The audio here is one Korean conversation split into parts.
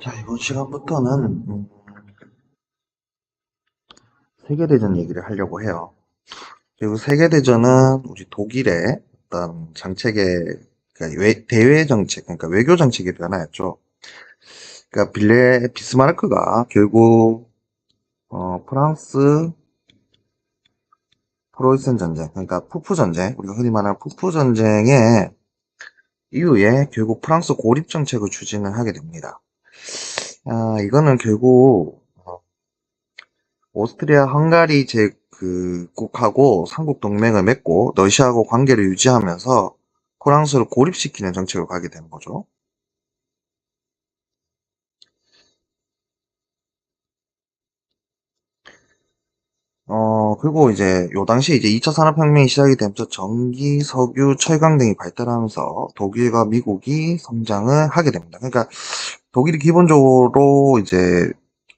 자, 이번 시간부터는 세계대전 얘기를 하려고 해요. 그리고 세계대전은 우리 독일의 어떤 정책의 그러니까 대외 정책, 그러니까 외교 정책의 변화였죠. 그러니까 비스마르크가 결국 프랑스 프로이센 전쟁, 그러니까 푸푸 전쟁, 우리가 흔히 말하는 푸푸 전쟁의 이후에 결국 프랑스 고립 정책을 추진을 하게 됩니다. 이거는 결국 오스트리아 헝가리 제국하고 삼국 동맹을 맺고 러시아하고 관계를 유지하면서 프랑스를 고립시키는 정책을 가게 되는 거죠. 그리고 이제 요 당시에 이제 2차 산업혁명이 시작이 되면서 전기, 석유, 철강 등이 발달하면서 독일과 미국이 성장을 하게 됩니다. 그러니까 독일이 기본적으로 이제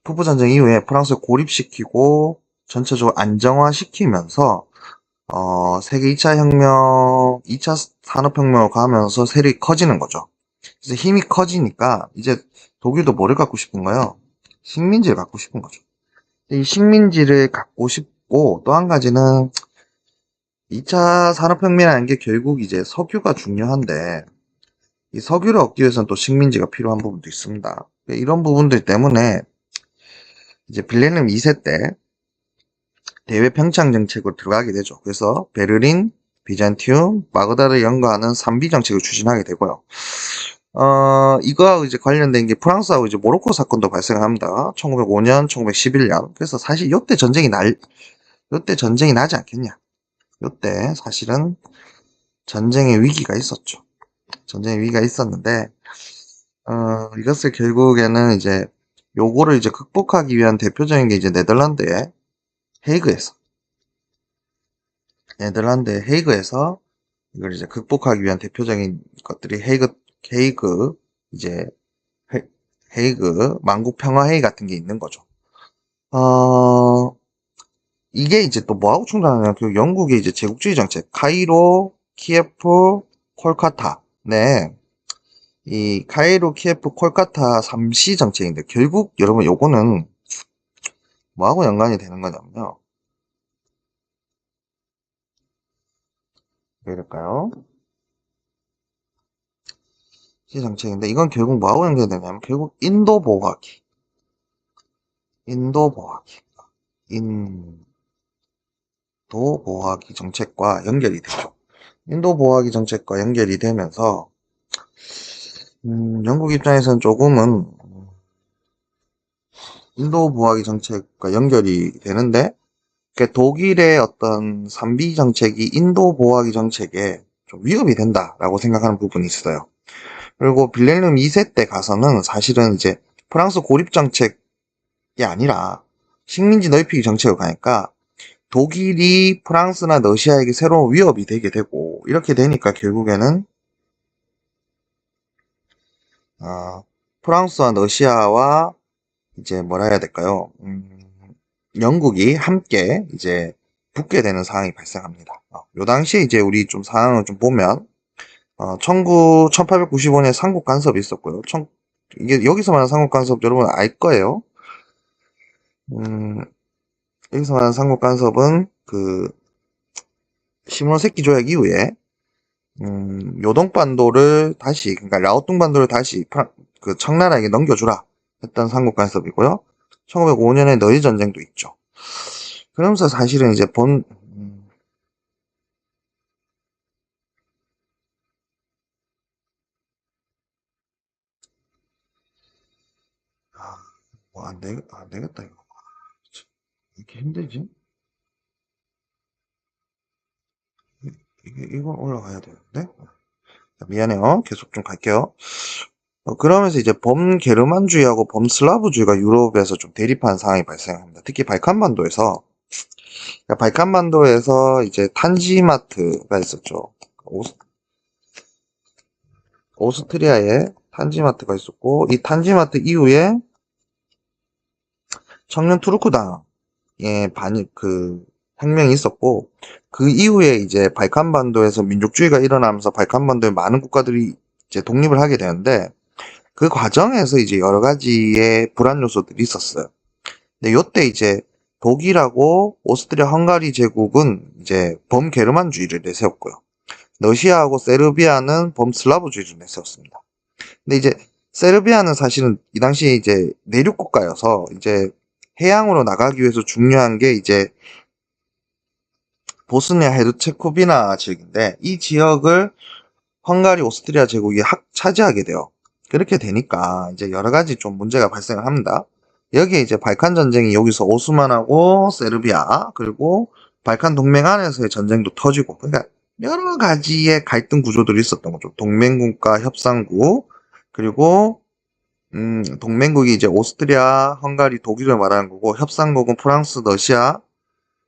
푸푸전쟁 이후에 프랑스를 고립시키고 전체적으로 안정화시키면서 세계 2차 혁명, 2차 산업혁명을 가면서 세력이 커지는 거죠. 그래서 힘이 커지니까 이제 독일도 뭐를 갖고 싶은 거예요? 식민지를 갖고 싶은 거죠. 이 식민지를 갖고 싶고 또 한 가지는 2차 산업혁명이라는 게 결국 이제 석유가 중요한데 이 석유를 얻기 위해서는 또 식민지가 필요한 부분도 있습니다. 이런 부분들 때문에 이제 빌헬름 2세 때 대외 평창 정책으로 들어가게 되죠. 그래서 베를린, 비잔티움, 바그다드를 연구하는 3비 정책을 추진하게 되고요. 이거하고 이제 관련된 게 프랑스하고 이제 모로코 사건도 발생합니다. 1905년, 1911년. 그래서 사실 요때 전쟁이 나지 않겠냐. 요때 사실은 전쟁의 위기가 있었죠. 전쟁의 위기가 있었는데, 이것을 결국에는 이제 요거를 이제 극복하기 위한 대표적인 게 이제 헤이그에서, 네덜란드의 헤이그에서 이걸 이제 극복하기 위한 대표적인 것들이 헤이그, 이제 헤, 헤이그 만국 평화회의 같은 게 있는 거죠. 어, 이게 이제 또 뭐하고 충돌하냐면 그 영국의 이제 제국주의 정책, 카이로, 키예프, 콜카타. 네. 이 카이로, 키예프, 콜카타 3시 정책인데 결국 여러분 요거는 뭐하고 연관이 되는 거냐면요. 왜 이럴까요? 시 정책인데 이건 결국 뭐하고 연결이 되냐면 결국 인도 보호하기, 인도 보호하기 정책과 연결이 되죠. 인도 보호하기 정책과 연결이 되면서 영국 입장에서는 조금은 인도 보호하기 정책과 연결이 되는데 독일의 어떤 3비 정책이 인도 보호하기 정책에 좀 위협이 된다라고 생각하는 부분이 있어요. 그리고 빌헬름 2세 때 가서는 사실은 이제 프랑스 고립 정책이 아니라 식민지 넓히기 정책을 가니까 독일이 프랑스나 러시아에게 새로운 위협이 되게 되고 이렇게 되니까 결국에는 어, 프랑스와 러시아와 이제 뭐라 해야 될까요? 영국이 함께 이제 붙게 되는 상황이 발생합니다. 요 당시에 이제 우리 좀 상황을 좀 보면 1895년에 삼국 간섭이 있었고요. 이게 여기서 말하는 삼국 간섭 여러분 알 거예요. 음, 여기서 말하는 삼국 간섭은 그 시모노세키 조약 이후에 요동반도를 다시 그러니까 라오뚱반도를 다시 그 청나라에게 넘겨주라 했던 삼국 간섭이고요. 1905년에 너희 전쟁도 있죠. 그러면서 사실은 이제 뭐 안 되겠다 이거. 이렇게 힘들지? 이건 올라가야 되는데. 미안해요. 계속 좀 갈게요. 그러면서 이제 범게르만주의하고 범슬라브주의가 유럽에서 좀 대립한 상황이 발생합니다. 특히 발칸반도에서 이제 탄지마트가 있었죠. 오스트리아에 탄지마트가 있었고, 이 탄지마트 이후에 청년 투르크당의 혁명이 있었고, 그 이후에 이제 발칸반도에서 민족주의가 일어나면서 발칸반도의 많은 국가들이 이제 독립을 하게 되는데, 그 과정에서 이제 여러 가지의 불안 요소들이 있었어요. 근데 요때 이제 독일하고 오스트리아 헝가리 제국은 이제 범게르만주의를 내세웠고요. 러시아하고 세르비아는 범슬라브주의를 내세웠습니다. 근데 이제 세르비아는 사실은 이 당시에 이제 내륙 국가여서 이제 해양으로 나가기 위해서 중요한 게 이제 보스니아 헤르체고비나 지역인데 이 지역을 헝가리 오스트리아 제국이 차지하게 돼요. 그렇게 되니까 이제 여러 가지 좀 문제가 발생을 합니다. 여기에 이제 발칸 전쟁이 여기서 오스만하고 세르비아 그리고 발칸 동맹 안에서의 전쟁도 터지고 그러니까 여러 가지의 갈등 구조들이 있었던 거죠. 동맹국가 협상국 그리고 동맹국이 이제 오스트리아, 헝가리, 독일을 말하는 거고 협상국은 프랑스, 러시아,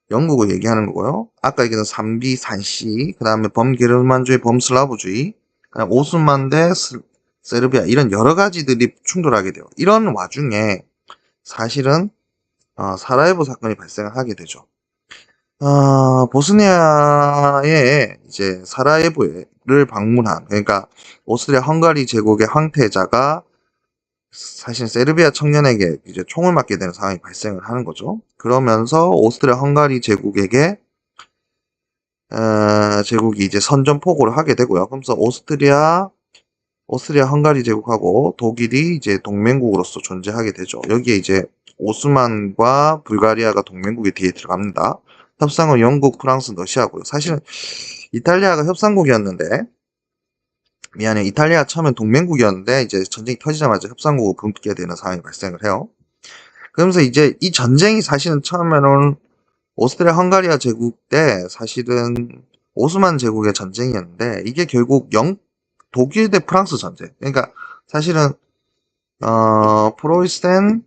영국을 얘기하는 거고요. 아까 얘기한 산비, 산시, 그 다음에 범게르만주의, 범슬라브주의, 그다음 오스만 대 세르비아 이런 여러 가지들이 충돌하게 돼요. 이런 와중에 사실은 사라예보 사건이 발생하게 되죠. 보스니아의 이제 사라예보를 방문한 그러니까 오스트리아 헝가리 제국의 황태자가 사실 세르비아 청년에게 이제 총을 맞게 되는 상황이 발생을 하는 거죠. 그러면서 오스트리아 헝가리 제국에게 제국이 이제 선전포고를 하게 되고요. 그러면서 오스트리아 헝가리 제국하고 독일이 이제 동맹국으로서 존재하게 되죠. 여기에 이제 오스만과 불가리아가 동맹국에 뒤에 들어갑니다. 협상은 영국, 프랑스, 러시아고요. 사실은 이탈리아가 협상국이었는데 미안해. 이탈리아 처음엔 동맹국이었는데 이제 전쟁이 터지자마자 협상국으로 붙게 되는 상황이 발생을 해요. 그러면서 이제 이 전쟁이 사실은 처음에는 오스트리아 헝가리아 제국 때 사실은 오스만 제국의 전쟁이었는데 이게 결국 독일 대 프랑스 전쟁. 그러니까 사실은 프로이센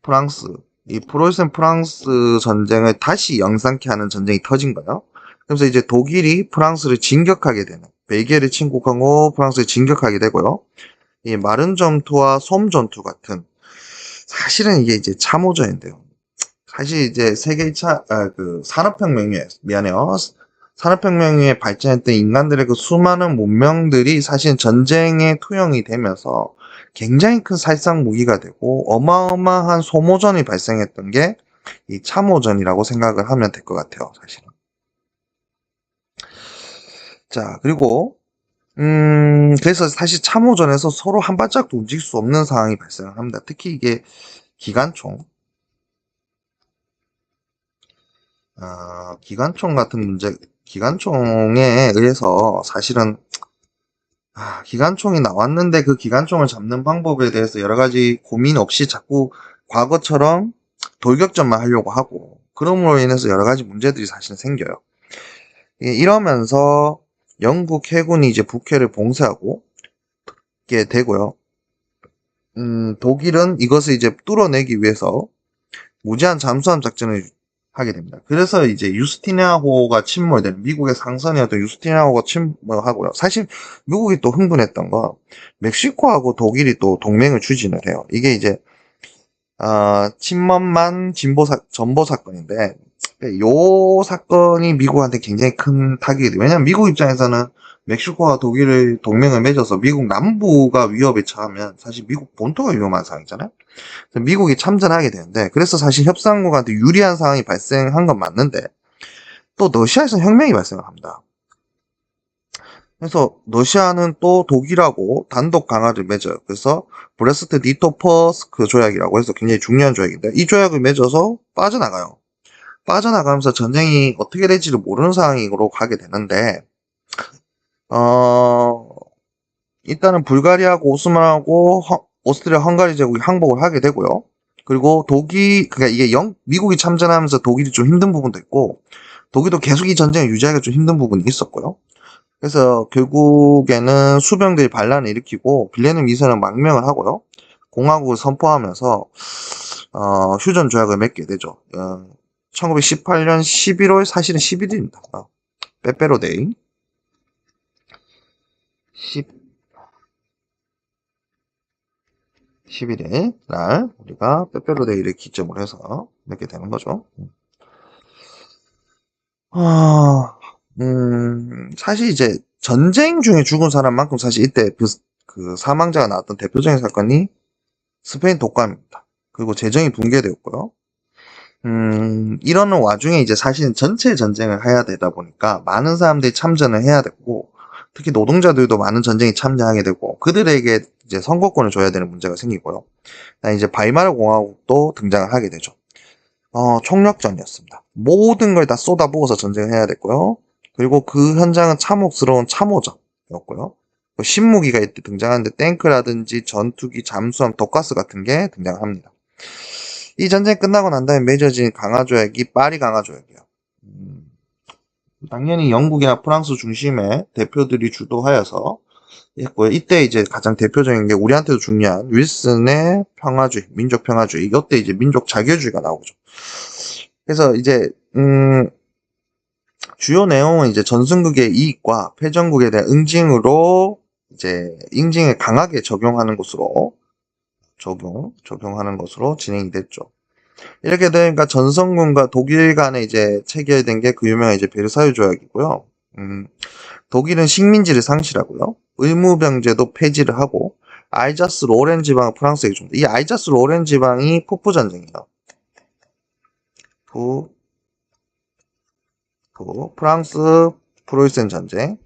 프랑스 이 프로이센 프랑스 전쟁을 다시 영상케 하는 전쟁이 터진 거예요. 그래서 이제 독일이 프랑스를 진격하게 되는 벨기에를 침공하고 프랑스를 진격하게 되고요. 이 마른 전투와 솜 전투 같은 사실은 이게 이제 참호전인데요. 사실 이제 세계 2차 그 산업혁명에 미안해요. 산업혁명에 발전했던 인간들의 그 수많은 문명들이 사실 전쟁에 투영이 되면서 굉장히 큰 살상 무기가 되고 어마어마한 소모전이 발생했던 게 이 참호전이라고 생각을 하면 될 것 같아요, 사실은. 자, 그리고 그래서 사실 참호전에서 서로 한 발짝도 움직일 수 없는 상황이 발생을 합니다. 특히 이게 기관총, 기관총 같은 문제, 기관총에 의해서 사실은 기관총이 나왔는데 그 기관총을 잡는 방법에 대해서 여러 가지 고민 없이 자꾸 과거처럼 돌격전만 하려고 하고 그럼으로 인해서 여러 가지 문제들이 사실 생겨요. 이러면서 영국 해군이 이제 북해를 봉쇄하고 게 되고요. 독일은 이것을 이제 뚫어내기 위해서 무제한 잠수함 작전을 하게 됩니다. 그래서 이제 유스티니아호가 침몰되는 미국의 상선이었던 유스티니아호가 침몰하고요. 사실 미국이 또 흥분했던 거 멕시코하고 독일이 또 동맹을 추진을 해요. 이게 이제 침먼만 전보 사건인데 요 사건이 미국한테 굉장히 큰 타격이 돼요. 왜냐면 미국 입장에서는 멕시코와 독일을 동맹을 맺어서 미국 남부가 위협에 처하면 사실 미국 본토가 위험한 상황이잖아요. 그래서 미국이 참전하게 되는데 그래서 사실 협상국한테 유리한 상황이 발생한 건 맞는데 또 러시아에서 혁명이 발생을 합니다. 그래서 러시아는 또 독일하고 단독 강화를 맺어요. 그래서 브레스트 리토퍼스크 조약이라고 해서 굉장히 중요한 조약인데 이 조약을 맺어서 빠져나가요. 빠져나가면서 전쟁이 어떻게 될지를 모르는 상황으로 가게 되는데 일단은 불가리아하고 오스만하고 오스트리아 헝가리 제국이 항복을 하게 되고요. 그리고 그러니까 이게 미국이 참전하면서 독일이 좀 힘든 부분도 있고 독일도 계속 이 전쟁을 유지하기가 좀 힘든 부분이 있었고요. 그래서 결국에는 수병들이 반란을 일으키고 빌레님 2세는 망명을 하고요. 공화국을 선포하면서 휴전 조약을 맺게 되죠. 1918년 11월 사실은 11일입니다. 빼빼로데이 11일 날 우리가 빼빼로데이를 기점으로 해서 맺게 되는 거죠. 사실 이제 전쟁 중에 죽은 사람만큼 사실 이때 그 사망자가 나왔던 대표적인 사건이 스페인 독감입니다. 그리고 재정이 붕괴되었고요. 이러는 와중에 이제 사실은 전체 전쟁을 해야 되다 보니까 많은 사람들이 참전을 해야 되고, 특히 노동자들도 많은 전쟁에 참여하게 되고, 그들에게 이제 선거권을 줘야 되는 문제가 생기고요. 이제 바이마르 공화국도 등장을 하게 되죠. 총력전이었습니다. 모든 걸 다 쏟아부어서 전쟁을 해야 됐고요. 그리고 그 현장은 참혹스러운 참호전이었고요. 신무기가 이때 등장하는데 탱크라든지 전투기, 잠수함, 독가스 같은 게 등장합니다. 이 전쟁 끝나고 난 다음에 맺어진 강화조약이 파리 강화조약이에요. 당연히 영국이나 프랑스 중심의 대표들이 주도하여서 했고요. 이때 이제 가장 대표적인 게 우리한테도 중요한 윌슨의 평화주의, 민족 평화주의. 이때 이제 민족 자결주의가 나오죠. 그래서 이제 주요 내용은 이제 전승국의 이익과 패전국에 대한 응징으로 이제 응징을 강하게 적용하는 것으로 적용하는 것으로 진행이 됐죠. 이렇게 되니까 전성군과 독일 간에 이제 체결된 게 그 유명한 이제 베르사유 조약이고요. 독일은 식민지를 상실하고요. 의무병제도 폐지를 하고 알자스 로렌 지방을 프랑스에게 줍니다. 이 알자스 로렌 지방이 푸프 전쟁이에요. 프랑스 프로이센 전쟁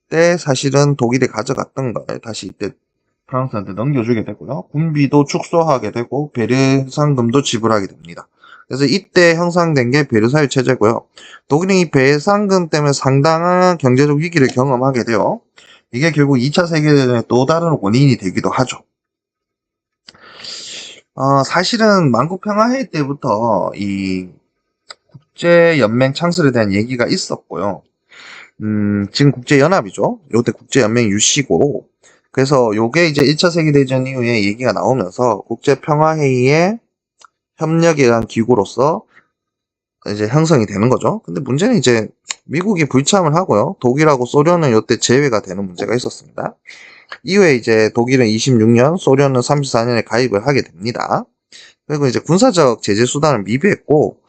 때 사실은 독일이 가져갔던 걸 다시 이때 프랑스한테 넘겨주게 되고요. 군비도 축소하게 되고 배상금도 지불하게 됩니다. 그래서 이때 형성된 게 베르사유 체제고요. 독일은 이 배상금 때문에 상당한 경제적 위기를 경험하게 돼요. 이게 결국 2차 세계대전의 또 다른 원인이 되기도 하죠. 사실은 만국평화회의 때부터 이 국제연맹 창설에 대한 얘기가 있었고요. 지금 국제연합이죠. 요때 국제연맹이 유시고, 그래서 요게 이제 1차 세계대전 이후에 얘기가 나오면서 국제평화회의의 협력에 의한 기구로서 이제 형성이 되는 거죠. 근데 문제는 이제 미국이 불참을 하고요. 독일하고 소련은 요때 제외가 되는 문제가 있었습니다. 이후에 이제 독일은 26년, 소련은 34년에 가입을 하게 됩니다. 그리고 이제 군사적 제재 수단을 미비했고,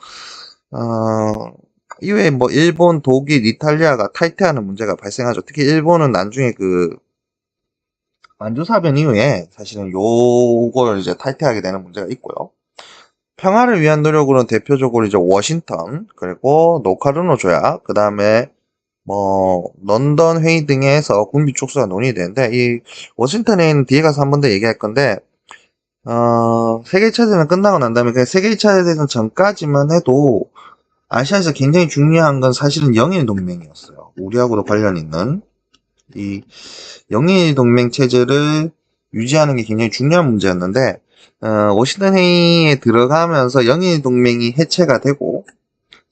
이외에 뭐 일본, 독일, 이탈리아가 탈퇴하는 문제가 발생하죠. 특히 일본은 나중에 그 만주사변 이후에 사실은 요걸 이제 탈퇴하게 되는 문제가 있고요. 평화를 위한 노력으로는 대표적으로 이제 워싱턴, 그리고 노카르노 조약, 그 다음에 뭐 런던 회의 등에서 군비 축소가 논의되는데, 이 워싱턴 회의는 뒤에 가서 한 번 더 얘기할 건데, 세계 1차 대전 끝나고 난 다음에 그 세계 1차 대전 전까지만 해도 아시아에서 굉장히 중요한 건 사실은 영일 동맹이었어요. 우리하고도 관련 있는 이 영일 동맹 체제를 유지하는 게 굉장히 중요한 문제였는데, 워싱턴 회의에 들어가면서 영일 동맹이 해체가 되고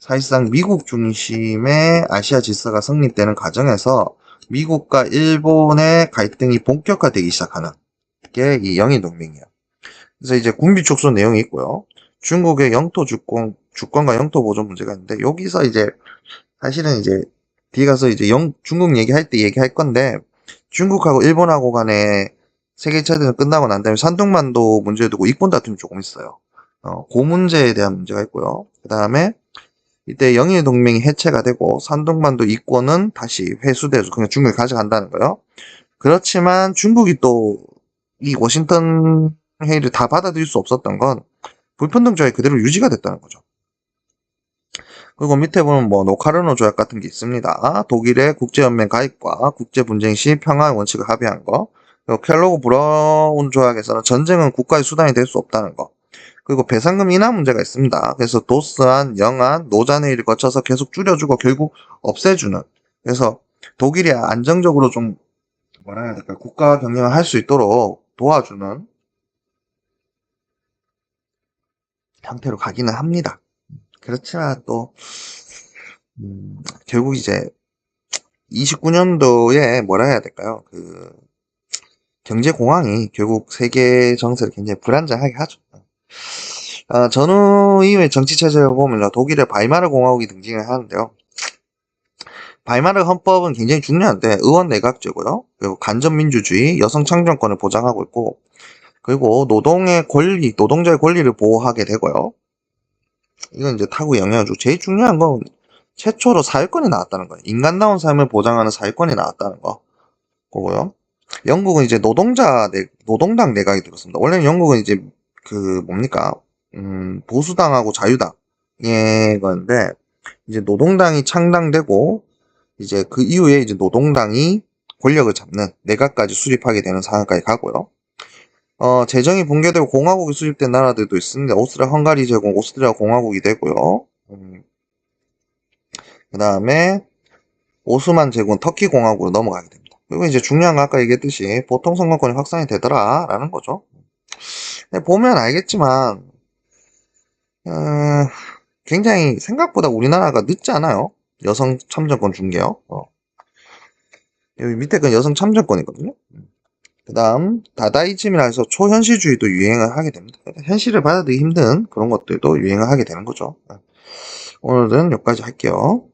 사실상 미국 중심의 아시아 질서가 성립되는 과정에서 미국과 일본의 갈등이 본격화되기 시작하는 게 이 영일 동맹이에요. 그래서 이제 군비 축소 내용이 있고요. 중국의 영토 주권과 영토 보존 문제가 있는데, 여기서 이제 사실은 이제 뒤에 가서 이제 중국 얘기할 때 얘기할 건데, 중국하고 일본하고 간에 세계 1차 대전 끝나고 난 다음에 산둥만도 문제를 두고 이권 다툼이 조금 있어요. 그 문제에 대한 문제가 있고요. 그 다음에 이때 영일 동맹이 해체가 되고 산둥만도 이권은 다시 회수돼서 그냥 중국이 가져간다는 거예요. 그렇지만 중국이 또 이 워싱턴 회의를 다 받아들일 수 없었던 건 불평등 조약이 그대로 유지가 됐다는 거죠. 그리고 밑에 보면 뭐 노카르노 조약 같은 게 있습니다. 독일의 국제연맹 가입과 국제분쟁 시 평화의 원칙을 합의한 거. 그리고 켈로그 브라운 조약에서는 전쟁은 국가의 수단이 될 수 없다는 거. 그리고 배상금 인하 문제가 있습니다. 그래서 도스안, 영안, 노잔회의를 거쳐서 계속 줄여주고 결국 없애주는. 그래서 독일이 안정적으로 좀 뭐라 해야 될까, 국가 경영을 할 수 있도록 도와주는 형태로 가기는 합니다. 그렇지만 또 결국 이제 29년도에 뭐라 해야 될까요? 그 경제 공황이 결국 세계 정세를 굉장히 불안정하게 하죠. 전후 이후의 정치 체제를 보면 독일의 바이마르 공화국이 등장을 하는데요. 바이마르 헌법은 굉장히 중요한데 의원 내각제고요. 그리고 간접민주주의, 여성 창정권을 보장하고 있고, 그리고 노동의 권리, 노동자의 권리를 보호하게 되고요. 이건 이제 타구 영향을 주고, 제일 중요한 건 최초로 사회권이 나왔다는 거예요. 인간다운 삶을 보장하는 사회권이 나왔다는 거. 그거고요. 영국은 이제 노동당 내각이 들었습니다. 원래는 영국은 이제 그 뭡니까? 보수당하고 자유당의 건데, 이제 노동당이 창당되고, 이제 그 이후에 이제 노동당이 권력을 잡는 내각까지 수립하게 되는 상황까지 가고요. 재정이 붕괴되고 공화국이 수립된 나라들도 있습니다. 오스트리아 헝가리 제공, 오스트리아 공화국이 되고요. 그 다음에 오스만 제국은 터키 공화국으로 넘어가게 됩니다. 그리고 이제 중요한 건 아까 얘기했듯이 보통 선거권이 확산이 되더라라는 거죠. 보면 알겠지만 굉장히 생각보다 우리나라가 늦지 않아요. 여성 참정권 준 게요. 여기 밑에 건 여성 참정권이거든요. 그 다음 다다이즘이라 해서 초현실주의도 유행을 하게 됩니다. 현실을 받아들이기 힘든 그런 것들도 유행을 하게 되는 거죠. 오늘은 여기까지 할게요.